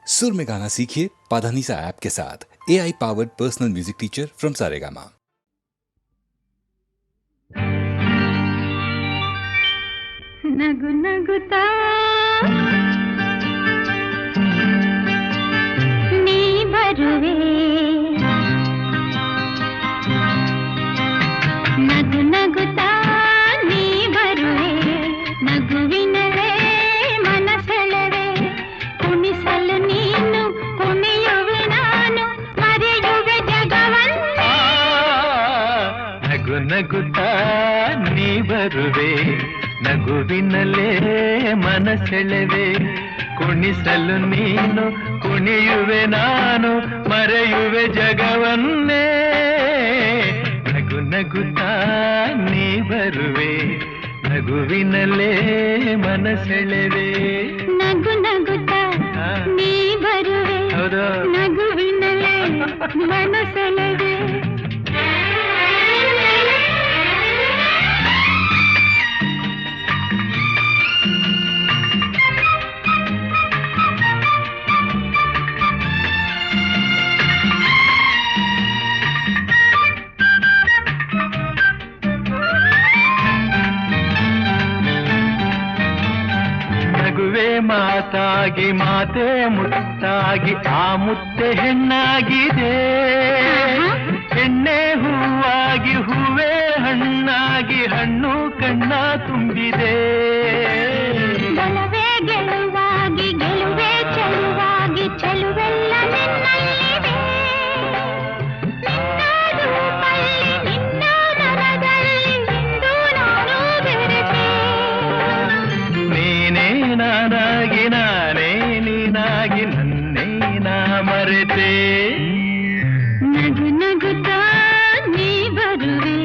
सुर में गाना सीखिए पाधानीसा ऐप के साथ। AI powered personal music teacher from Saregama. नगु नगुता ನೀ ಬರುವೆ ನಗು ನಗುತ್ತಾ ನೀ ಬರುವೆ ನಗುವಿನಲೇ ಮನಸೆಳೆವೆ ಕುಣಿಸಲು ನೀನು ಕುಣಿಯುವೆ ನಾನು ಮರೆಯುವೆ ಜಗವನ್ನೇ ನಗು ನಗುತ್ತಾ ನೀ ಬರುವೆ ನಗುವಿನಲ್ಲೇ ಮನಸೆಳೆವೆ ಕುಣಿಸಲು ನೀನು ಕುಣಿಯುವೆ ನಾನು ಮರೆಯುವೆ ಜಗವನ್ನೇ ನಗು ನಗುತ್ತಾ ನೀ ಬರುವೆ ನಗುವಿನಲ್ಲೇ ಮನಸೆಳೆವೆ ನಗು ನಗುತ್ತಾ ನೀ ಬರುವೆ ನಗುವಿನಲ್ಲೇ ಮನಸೆಳೆವೆ ಮಾತಾಗಿ ಮಾತೆ ಮುತ್ತಾಗಿ ಆ ಮುತ್ತೆ ಹೆಣ್ಣಾಗಿದೆ ಹೆಣ್ಣೆ ಹೂವಾಗಿ ಹೂವೇ ಹಣ್ಣಾಗಿ ಹಣ್ಣು ಕಣ್ಣ ತುಂಬಿದೆ ಬಲವೇ ಗೆಲುವಾಗಿ ಗೆಲುವೆ ಚೆಲುವಾಗಿ ಚೆಲುವೆಲ್ಲ ನಿನ್ನಲ್ಲಿದೆ ನಿನ್ನ ರೂಪಲ್ಲಿ ನಿನ್ನ ಮನದಲ್ಲಿ ಇಂದು ನಾನು ಬೆರೆತೆ ನೀನೇ ನಾನಾಗಿ ನಾನೇ ನೀನಾಗಿ ನನ್ನೇ ನಾ ಮರೆತೆ ನಗು ನಗುತ್ತಾ ನೀ ಬರುವೆ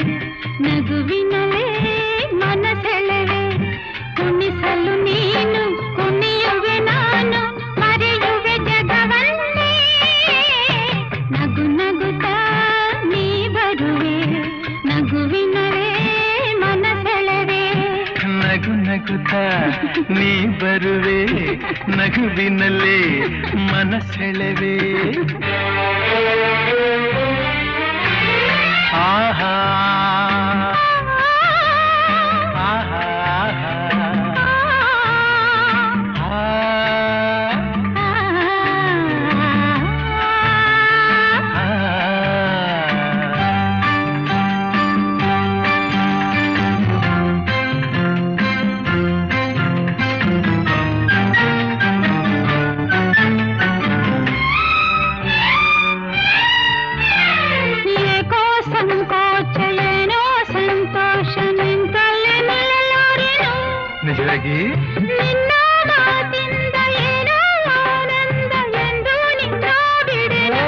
ನಗುವಿನಲೇ ಮನಸೆಳೆವೆ ಕುಣಿಸಲು ನೀನು ಕುಣಿಯುವೆ ನಾನು ಮರೆಯುವೆ ಜಗವನ್ನೇ ನಗು ನಗುತ್ತಾ ನೀ ಬರುವೆ ನಗುವಿನಲೇ ಮನಸೆಳೆವೆ ನಗು ನಗುತ್ತಾ ನೀ ಬರುವೆ ನಗುವಿನಲ್ಲೇ ಮನಸೆಳೆವೆ ಆಹಾ ಆಹಾ ನಿಜವಾಗಿ ನಿನ್ನ ಮಾತಿಂದ ಏನೋ ಆನಂದ ಎಂದು ನಿನ್ನ ಬಿಡೆನು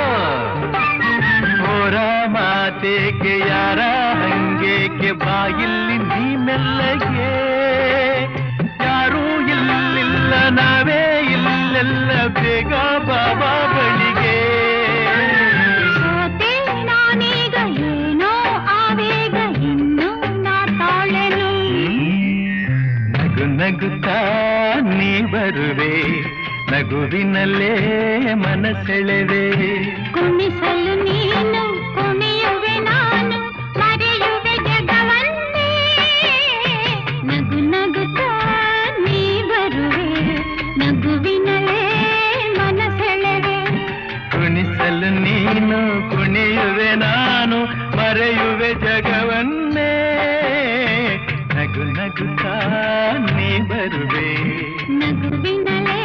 ಹೋರ ಮಾತೇಕೆ ಯಾರ ಹಂಗೇಕೆ ಬಾಯಿಲ್ಲಿ ನೀ ಮೆಲ್ಲಗೆ ಯಾರೂ ಇಲ್ಲಿಲ್ಲ ನಾವೇ ಇಲ್ಲೆಲ್ಲ ಬೇಗ ಬಾಬಾ ಬಳಿಗೆ ಸೋತೆ ನಾನೀಗ ಏನೋ ಆವೇಗ ಇನ್ನು ನಾ ತಾಳೆನು ನಗು ನಗುತ್ತಾ ನೀ ಬರುವೆ ನಗುವಿನಲ್ಲೇ ಮನಸೆಳೆವೆ ಕುಣಿಸಲು ನೀನು ಕುಣಿಯುವೆ ನಾನು ಮರೆಯುವೆ ಜಗವನ್ನೇ ನಗು ನಗುತ್ತಾ ನೀ ಬರುವೆ ನಗುವಿನಲೇ ಮನಸೆಳೆವೆ ಕುಣಿಸಲು ನೀನು ಕುಣಿಯುವೆ ನಾನು ಮರೆಯುವೆ ಜಗವನ್ನೇ ನಗು ನಗುತ್ತಾ ನೀ ಬರುವೆ ನಗುವಿನಲೇ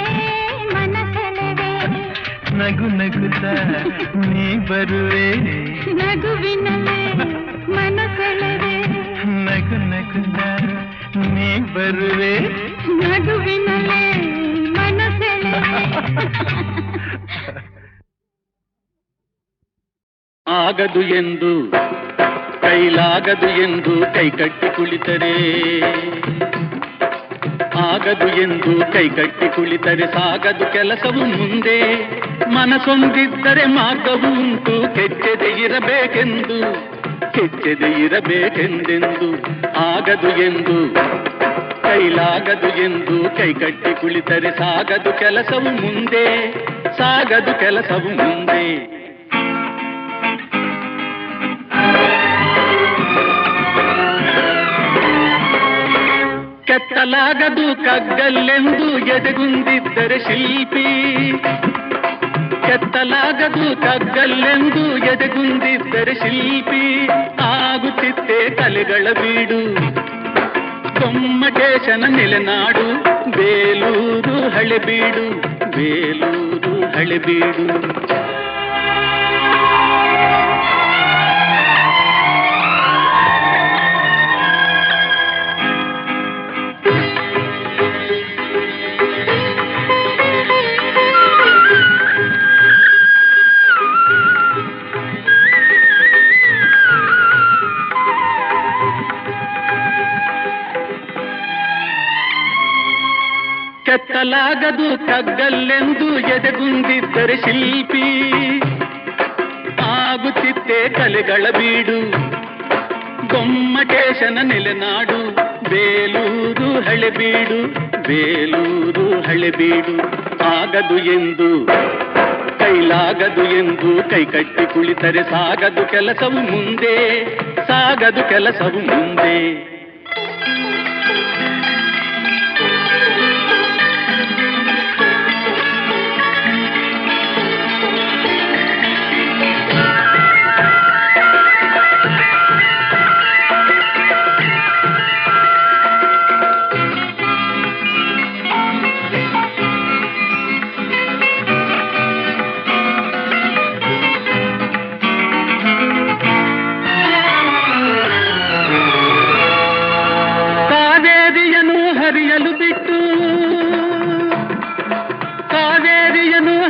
ಮನಸೆಳೆವೆ ನಗು ನಗುತ್ತಾ ನೀ ಬರುವೆ ನಗುವಿನಲೇ ಮನಸೆಳೆವೆ ನಗು ನಗುತ್ತಾ ನೀ ಬರುವೆ ನಗುವಿನಲೇ ಮನಸೆಳೆವೆ ಆಗದು ಎಂದು ಕೈಲಾಗದು ಎಂದು ಕೈಕಟ್ಟಿ ಕುಳಿತರೆ ಆಗದು ಎಂದು ಕೈಕಟ್ಟಿ ಕುಳಿತರೆ ಸಾಗದು ಕೆಲಸವು ಮುಂದೆ ಮನಸೊಂದಿದ್ದರೆ ಮಾರ್ಗವು ಉಂಟು ಕೆಚ್ಚದೆ ಇರಬೇಕೆಂದೆಂದು ಆಗದು ಎಂದು ಕೈಲಾಗದು ಎಂದು ಕೈಕಟ್ಟಿ ಕುಳಿತರೆ ಸಾಗದು ಕೆಲಸವು ಮುಂದೆ ಸಾಗದು ಕೆಲಸವು ಮುಂದೆ. ಕೆತ್ತಲಾಗದು ಕಗ್ಗಲ್ಲೆಂದು ಎದೆಗುಂದಿದ್ದರೆ ಶಿಲ್ಪಿ, ಕೆತ್ತಲಾಗದು ಕಗ್ಗಲ್ಲೆಂದು ಎದೆಗುಂದಿದ್ದರೆ ಶಿಲ್ಪಿ, ಆಗುತ್ತಿತ್ತೆ ಕಲೆಗಳ ಬೀಡು ಗೊಮ್ಮಟೇಶನ ನೆಲೆನಾಡು ಬೇಲೂರು ಹಳೆಬೀಡು, ಬೇಲೂರು ಹಳೆಬೀಡು. ಕೆತ್ತಲಾಗದು ಕಗ್ಗಲ್ಲೆಂದು ಎದೆಗುಂದಿದ್ದರೆ ಶಿಲ್ಪಿ, ಆಗುತ್ತಿತ್ತೆ ಕಲೆಗಳ ಬೀಡು ಗೊಮ್ಮಟೇಶನ ನೆಲೆನಾಡು ಬೇಲೂರು ಹಳೆಬೀಡು, ಬೇಲೂರು ಹಳೆಬೀಡು. ಆಗದು ಎಂದು ಕೈಲಾಗದು ಎಂದು ಕೈಕಟ್ಟಿ ಕುಳಿತರೆ ಸಾಗದು ಕೆಲಸವು ಮುಂದೆ, ಸಾಗದು ಕೆಲಸವು ಮುಂದೆ.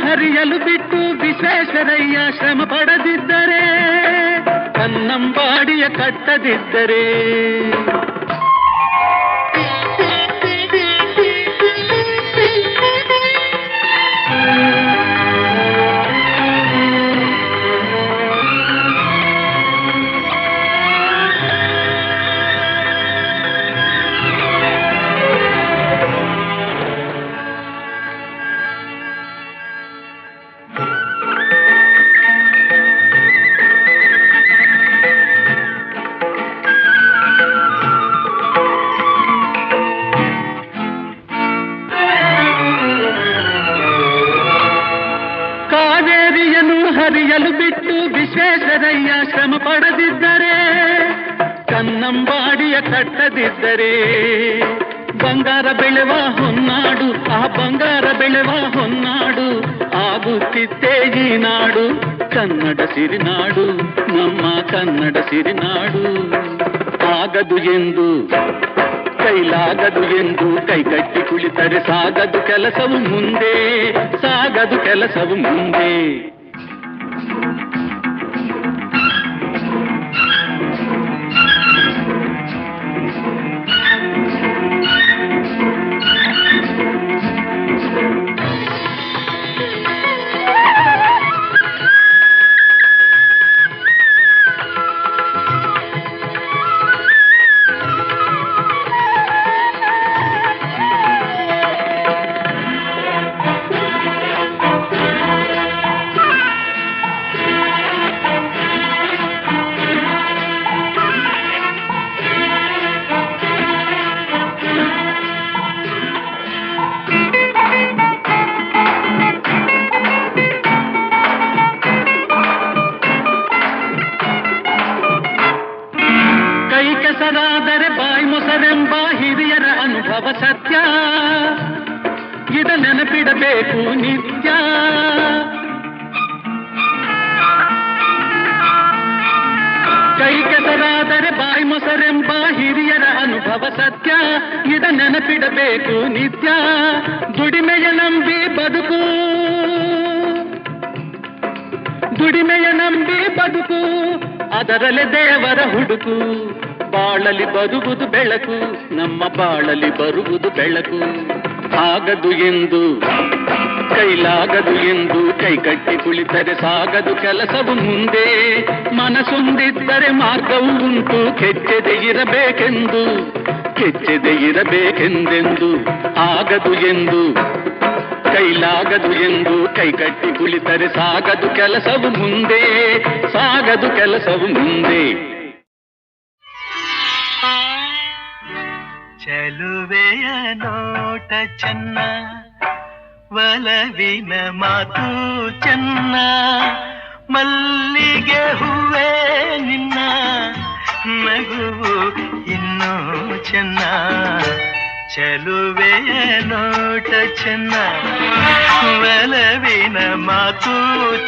ಹರಿಯಲು ಬಿಟ್ಟು ವಿಶ್ವೇಶ್ವರಯ್ಯ ಶ್ರಮ ಪಡದಿದ್ದರೆ, ಕನ್ನಂಬಾಡಿಯ ಕಟ್ಟದಿದ್ದರೆ, ಹರಿಯಲು ಬಿಟ್ಟು ವಿಶ್ವೇಶ್ವರಯ್ಯ ಶ್ರಮ ಪಡದಿದ್ದರೆ, ಕನ್ನಂಬಾಡಿಯ ಕಟ್ಟದಿದ್ದರೆ, ಬಂಗಾರ ಬೆಳೆವ ಹೊನ್ನಾಡು, ಆ ಬಂಗಾರ ಬೆಳೆವ ಹೊನ್ನಾಡು ಆಗುತ್ತಿತ್ತೇ ಈ ನಾಡು, ಕನ್ನಡ ಸಿರಿನಾಡು, ನಮ್ಮ ಕನ್ನಡ ಸಿರಿನಾಡು. ಆಗದು ಎಂದು ಕೈಲಾಗದು ಎಂದು ಕೈಕಟ್ಟಿ ಕುಳಿತರೆ ಸಾಗದು ಕೆಲಸವು ಮುಂದೆ, ಸಾಗದು ಕೆಲಸವು ಮುಂದೆ. ಕೆಸರಾದರೆ ಬಾಯಿ ಮೊಸರೆಂಬ ಹಿರಿಯರ ಅನುಭವ ಸತ್ಯ, ಇದ ನೆನಪಿಡಬೇಕು ನಿತ್ಯ. ಕೈ ಕೆಸರಾದರೆ ಬಾಯಿ ಮೊಸರೆಂಬ ಹಿರಿಯರ ಅನುಭವ ಸತ್ಯ, ಇದ ನೆನಪಿಡಬೇಕು ನಿತ್ಯ. ದುಡಿಮೆಯ ನಂಬಿ ಬದುಕು, ದುಡಿಮೆಯ ನಂಬಿ ಬದುಕು, ಅದರಲ್ಲೇ ದೇವರ ಹುಡುಕು. ಬಾಳಲಿ ಬರುವುದು ಬೆಳಕು, ನಮ್ಮ ಬಾಳಲಿ ಬರುವುದು ಬೆಳಕು. ಆಗದು ಎಂದು ಕೈಲಾಗದು ಎಂದು ಕೈಕಟ್ಟಿ ಕುಳಿತರೆ ಸಾಗದು ಕೆಲಸವು ಮುಂದೆ, ಮನಸೊಂದಿದ್ದರೆ ಮಾರ್ಗವು ಉಂಟು, ಕೆಚ್ಚದೆ ಇರಬೇಕೆಂದು, ಕೆಚ್ಚದೆ ಇರಬೇಕೆಂದೆಂದು. ಆಗದು ಎಂದು ಕೈಲಾಗದು ಎಂದು ಕೈಕಟ್ಟಿ ಕುಳಿತರೆ ಸಾಗದು ಕೆಲಸವು ಮುಂದೆ, ಸಾಗದು ಕೆಲಸವು ಮುಂದೆ. ಚೆಲುವೆಯ ನೋಟ ಚೆನ್ನ, ಒಲವಿನ ಮಾತು ಚೆನ್ನ, ಮಲ್ಲಿಗೆ ಹೂವೇ ನಿನ್ನ ನಗುವು ಇನ್ನೂ ಚೆನ್ನ. ಚೆಲುವೆಯ ನೋಟ ಚೆನ್ನ, ಒಲವಿನ ಮಾತು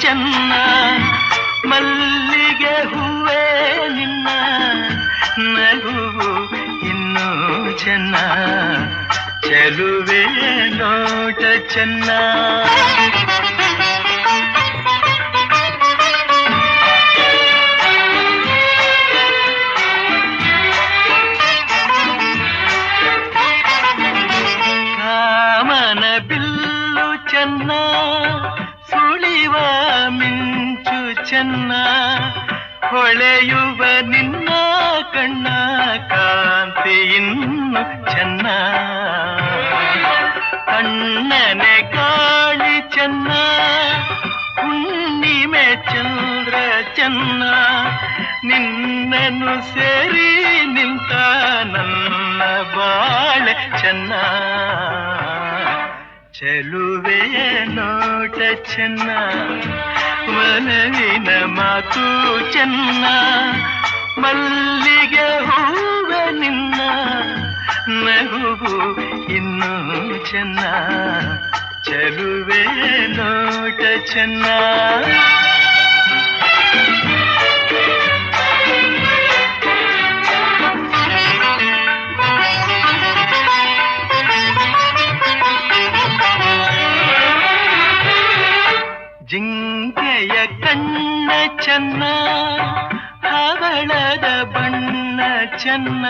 ಚೆನ್ನ, ಮಲ್ಲಿಗೆ ಹೂವೇ ನಿನ್ನ ನಗುವು ಇನ್ನೂ ಚೆನ್ನ. ಚೆಲುವೆಯ ನೋಟ ಚೆನ್ನ. ಕಾಮನ ಬಿಲ್ಲು ಚೆನ್ನ, ಸುಳಿವ ಮಿಂಚು ಚೆನ್ನ, ಹೊಳೆಯುವ ನಿನ್ನ ಕಣ್ಣ ಕಾಂತಿ ಇನ್ನು ಚೆನ್ನ. ಕಣ್ಣನೆ ಗಾಳಿ ಚೆನ್ನ, ಹುಣ್ಣಿಮೆ ಚಂದ್ರ ಚೆನ್ನ, ನಿನ್ನನ್ನು ಸೇರಿ ನಿಂತ ನನ್ನ ಬಾಳೆ ಚೆನ್ನ. ಚೆಲುವೆಯ ನೋಟ ಚೆನ್ನ, ಒಲವಿನ ಮಾತು ಚೆನ್ನ, ಮಲ್ಲಿಗೆ ಹೂವ ನಿನ್ನ ನಗುವು ಇನ್ನೂ ಚೆನ್ನ. ಚೆಲುವೆಯ ನೋಟ ಚೆನ್ನ. ಜಿಂಕೆಯ ಕಣ್ಣ ಚೆನ್ನ, ಹವಳದ ಬಣ್ಣ ಚೆನ್ನ,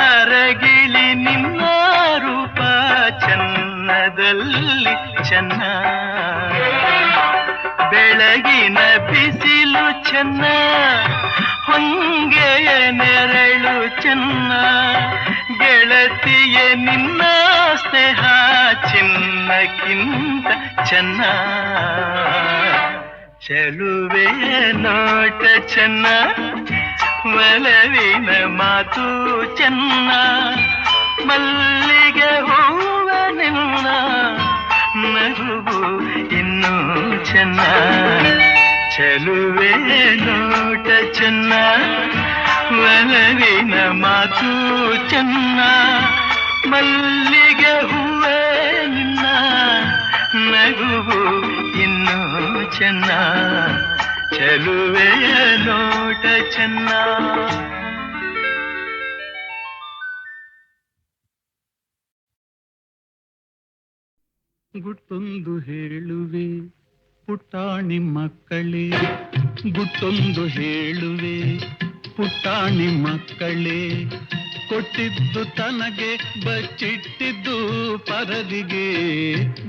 ಅರಗಿಳಿ ನಿನ್ನ ರೂಪ ಚೆನ್ನದಲ್ಲಿ ಚೆನ್ನ. ಬೆಳಗಿನ ಬಿಸಿಲು ಚೆನ್ನ, ಹೊಂಗೆಯ ನೆರಳು ಚೆನ್ನ, ಗೆಳತಿಯ ನಿನ್ನ ಸ್ನೇಹ ಚಿನ್ನಕ್ಕಿಂತ ಚೆನ್ನ. ಚೆಲುವೆಯ ನೋಟ ಚೆನ್ನ, ಒಲವಿನ ಮಾತು ಚೆನ್ನ, ಮಲ್ಲಿಗೆ ಹೂವ ನಿನ್ನ ನಗುವು ಇನ್ನೂ ಚೆನ್ನ. ಚೆಲುವೆಯ ನೋಟ ಚೆನ್ನ, ಒಲವಿನ ಮಾತು ಚೆನ್ನ, ಮಲ್ಲಿಗೆ ಹೂವೇ ನಿನ್ನ ನಗುವು ಇನ್ನೂ ಚೆನ್ನ. ಚೆಲುವೆಯ ನೋಟ ಚೆನ್ನ. ಗುಟ್ಟೊಂದು ಹೇಳುವೆ ಪುಟ್ಟಾಣಿ ಮಕ್ಕಳೇ, ಗುಟ್ಟೊಂದು ಹೇಳುವೆ ಪುಟ್ಟಾಣಿ ಮಕ್ಕಳೇ, ಕೊಟ್ಟಿದ್ದು ತನಗೆ ಬಚ್ಚಿಟ್ಟಿದ್ದು ಪರದಿಗೆ.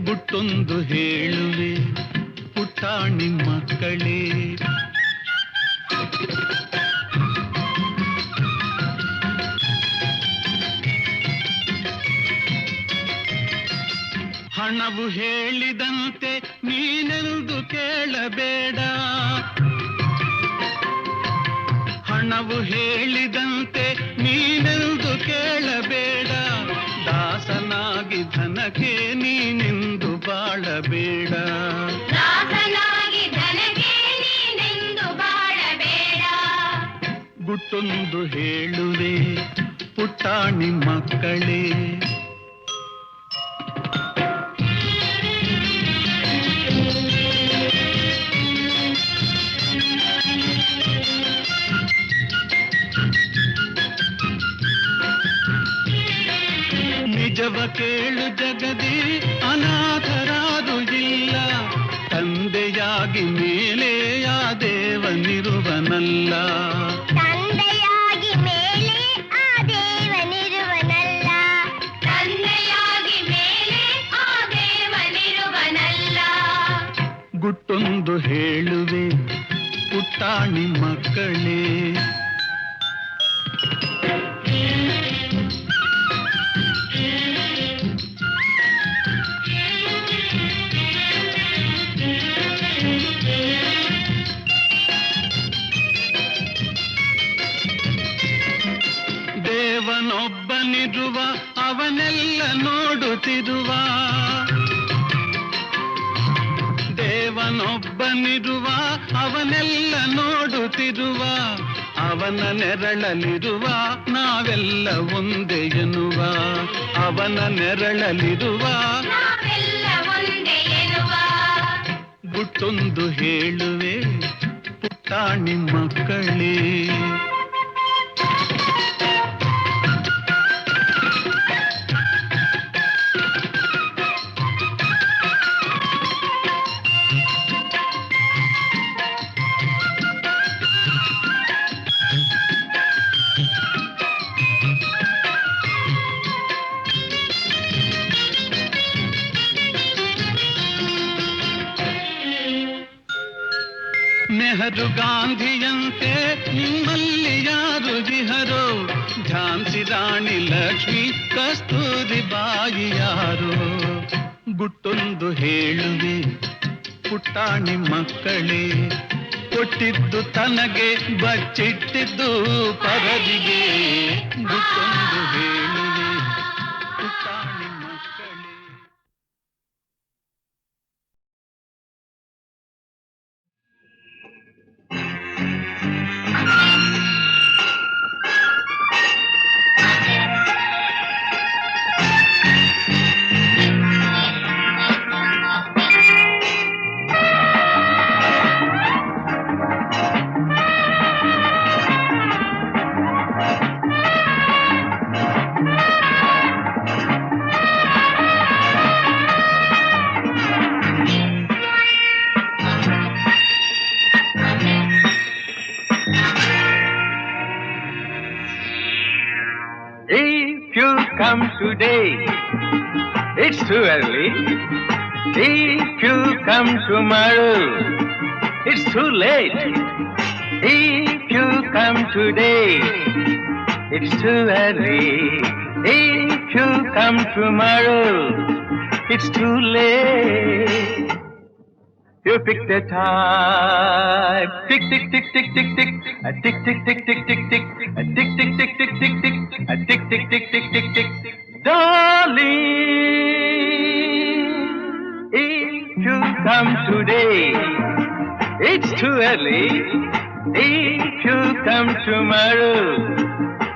ಗುಟ್ಟೊಂದು ಹೇಳುವೆ ಪುಟ್ಟಾಣಿ ಮಕ್ಕಳೇ. ಹಣವು ಹೇಳಿದಂತೆ ನೀನೆಂದು ಕೇಳಬೇಡ, ಹಣವು ಹೇಳಿದಂತೆ ನೀನೆಂದು ಕೇಳಬೇಡ, ದಾಸನಾಗಿ ಧನಕ್ಕೆ ನೀನೆಂದು ಬಾಳಬೇಡ. ದಾಸನಾಗಿ ಧನಕ್ಕೆ ನೀನೆಂದು ಬಾಳಬೇಡ. ಗುಟ್ಟೊಂದು ಹೇಳುವೆ ಪುಟ್ಟಾಣಿ ಮಕ್ಕಳೇ. ನಿಜವ ಕೇಳು ಜಗದಿ ಅನಾಥರಾರು ಇಲ್ಲ, ತಂದೆಯಾಗಿ ಮೇಲೆ ಆ ದೇವನಿರುವನಲ್ಲ. ತಂದೆಯಾಗಿ ಮೇಲೆ ಆ ದೇವನಿರುವನಲ್ಲ, ತಂದೆಯಾಗಿ ಮೇಲೆ ಆ ದೇವನಿರುವನಲ್ಲ. ಗುಟ್ಟೊಂದು ಹೇಳುವೆ ಪುಟ್ಟಾಣಿ ಮಕ್ಕಳೇ. ದೇವನೊಬ್ಬನಿರುವ ಅವನೆಲ್ಲ ನೋಡುತ್ತಿರುವ ದೇವನೊಬ್ಬನಿರುವ ಅವನೆಲ್ಲ ನೋಡುತ್ತಿರುವ ಅವನ ನೆರಳಲಿರುವ ನಾವೆಲ್ಲ ಒಂದೇ ಎನ್ನುವ ಅವನ ನೆರಳಲಿರುವ ನಾವೆಲ್ಲ ಒಂದೇ ಎನ್ನುವ ಗುಟ್ಟೊಂದು ಹೇಳುವೆ ಪುಟ್ಟಾಣಿ ಮಕ್ಕಳೇ ನೆಹರು ಗಾಂಧಿಯಂತೆ ನಿಮ್ಮಲ್ಲಿ ಯಾರು ವಿಹರೋ ಝಾನ್ಸಿ ರಾಣಿ ಲಕ್ಷ್ಮಿ ಕಸ್ತೂರಿ ಬಾಯಿ ಯಾರು ಗುಟ್ಟೊಂದು ಹೇಳುವೆ ಪುಟ್ಟಾಣಿ ಮಕ್ಕಳೇ ಕೊಟ್ಟಿದ್ದು ತನಗೆ ಬಚ್ಚಿಟ್ಟಿದ್ದು ಪರದಿಗೆ ಗುಟ್ಟೊಂದು ಹೇಳುವೆ ಪುಟ್ಟಾಣಿ ಮಕ್ಕಳೇ If you come today, it's too early. If you come tomorrow, it's too late. If you come today, it's too early. If you come tomorrow, it's too late. You pick the time. Tick, tick, tick, tick, tick, tick. A tick, tick, tick, tick, tick, tick. A tick, tick, tick, tick, tick, tick. A tick, tick, tick, tick, tick, tick. Darling, if you come today, it's too early. If you come tomorrow,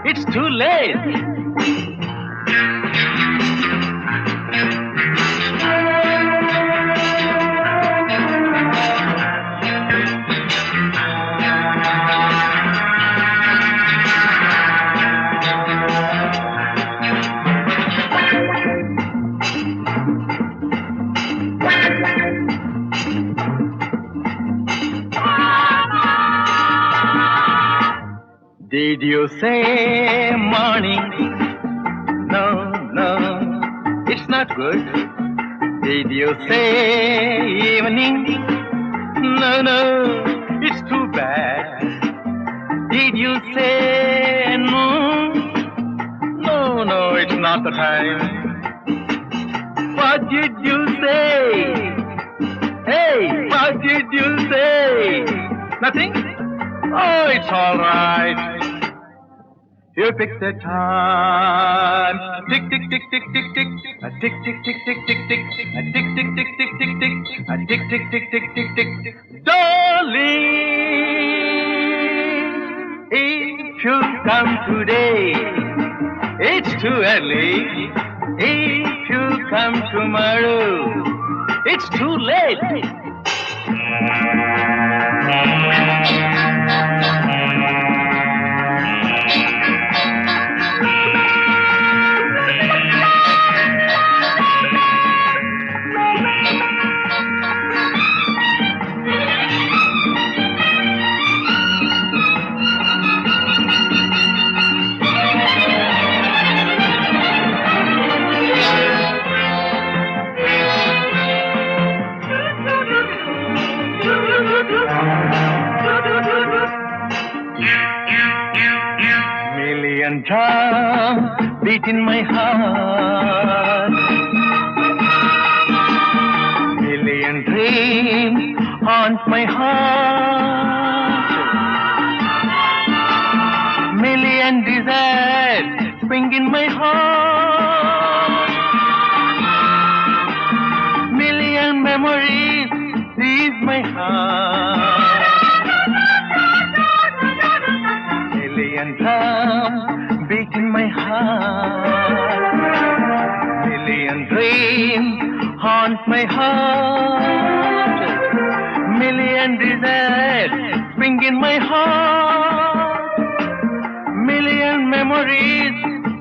it's too late. Did you say morning? No, no, it's not good. Did you say evening? No, no, it's too bad. Did you say noon? No, no, it's not the time. What did you say? Hey, what did you say? Nothing? Oh, it's all right. You pick the time. Tick, tick, tick, tick, tick, tick. A tick, tick, tick, tick, tick, tick. A tick, tick, tick, tick, tick, tick. A tick, tick, tick, tick, tick, tick. Darling, if you come today, it's too early. If you come tomorrow, it's too late. Million drums beat in my heart. Million dreams haunt my heart. Million desires spring in my heart. Million memories seize my heart. Million drums beat in my heart. Million dreams haunt my heart. Million desires spring in my heart. Million memories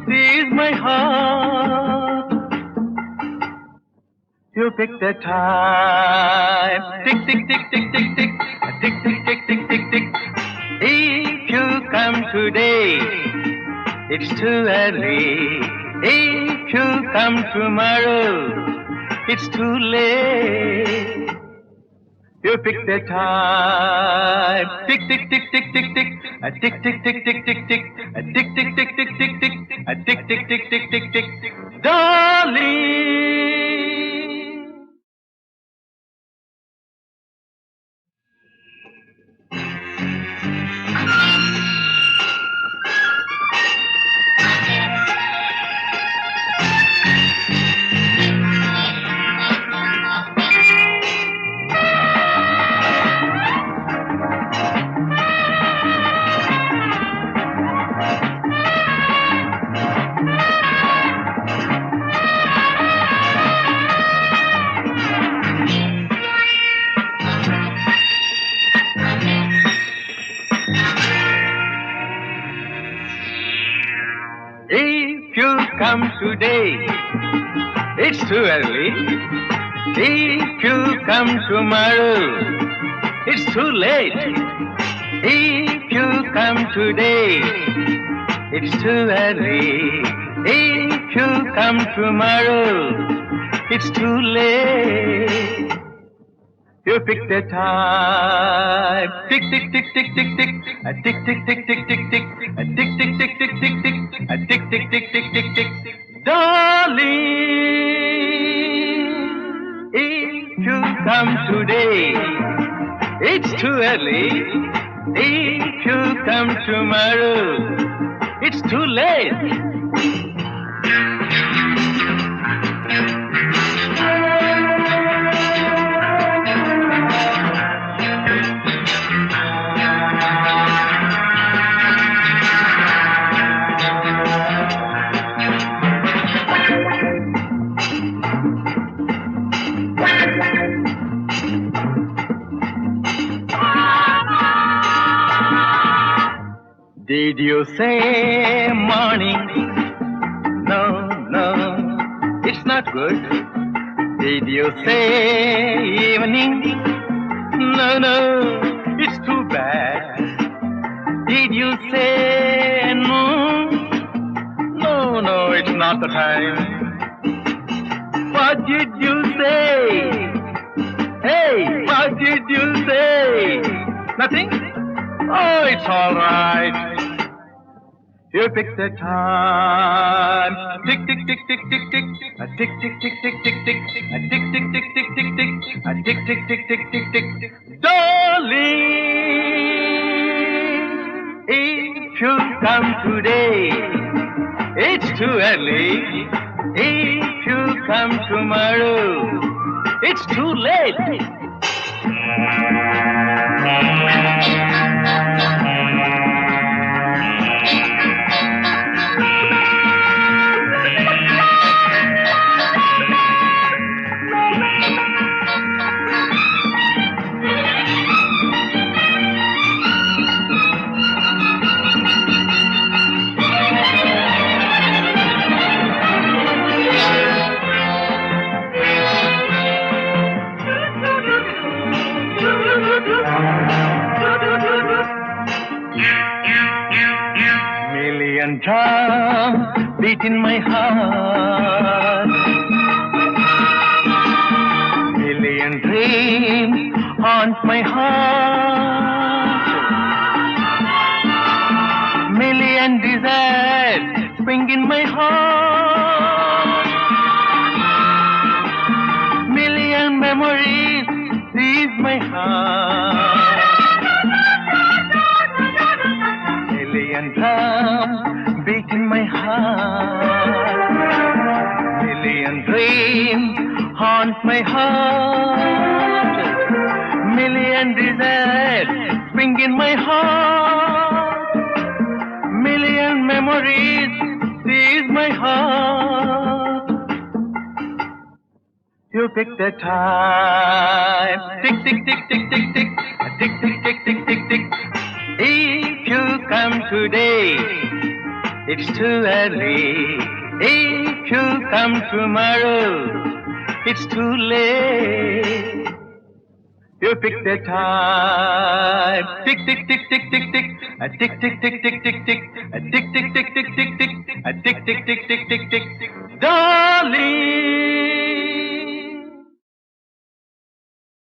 seize my heart. You pick the time. Tick, tick, tick, tick, tick, tick. Tick, tick, tick, tick, tick, tick. If you come today, it's too early. If you come tomorrow, it's too late. You pick the time. Tick, tick, tick, tick, tick, tick. A tick, tick, tick, tick, tick, tick. A tick, tick, tick, tick, tick, tick. A tick, tick, tick, tick, tick, tick. Darling. If you come today, it's too early. If you come tomorrow, it's too late. If you come today, it's too early. If you come tomorrow, it's too late. You pick the time. Tick, tick, tick, tick, tick, tick. A tick, tick, tick, tick, tick, tick. A tick, tick, tick, tick, tick, tick. A tick, tick, tick, tick, tick, tick. Darling, if you come today, it's too early. If you come tomorrow, it's too late. Did you say morning? No, no, it's not good. Did you say evening? No, no, it's too bad. Did you say noon? No, no, it's not the time. What did you say? Hey, what did you say? Nothing? Oh, it's all right. You pick the time. Tick, tick, tick, tick, tick, tick. A tick, tick, tick, tick, tick, tick. A tick, tick, tick, tick, tick, tick. A tick, tick, tick, tick, tick, tick. Darling, if you come today, it's too early. If you come tomorrow, it's too late. Million drums beat in my heart. Million dreams haunt my heart. Million desires spring in my heart. Million memories seize my heart. Million drums beat in my heart. my heart. Million desires spring in my heart. Million memories seize my heart. You pick the time. Tick, tick, tick, tick, tick, tick. Tick, tick, tick, tick, tick, tick. If you come today, it's too early. If you come tomorrow, it's too late. You pick the time. Tick, tick, tick, tick, tick, tick. A tick, tick, tick, tick, tick, tick. A tick, tick, tick, tick, tick, tick. A tick, tick, tick, tick, tick, tick. Darling.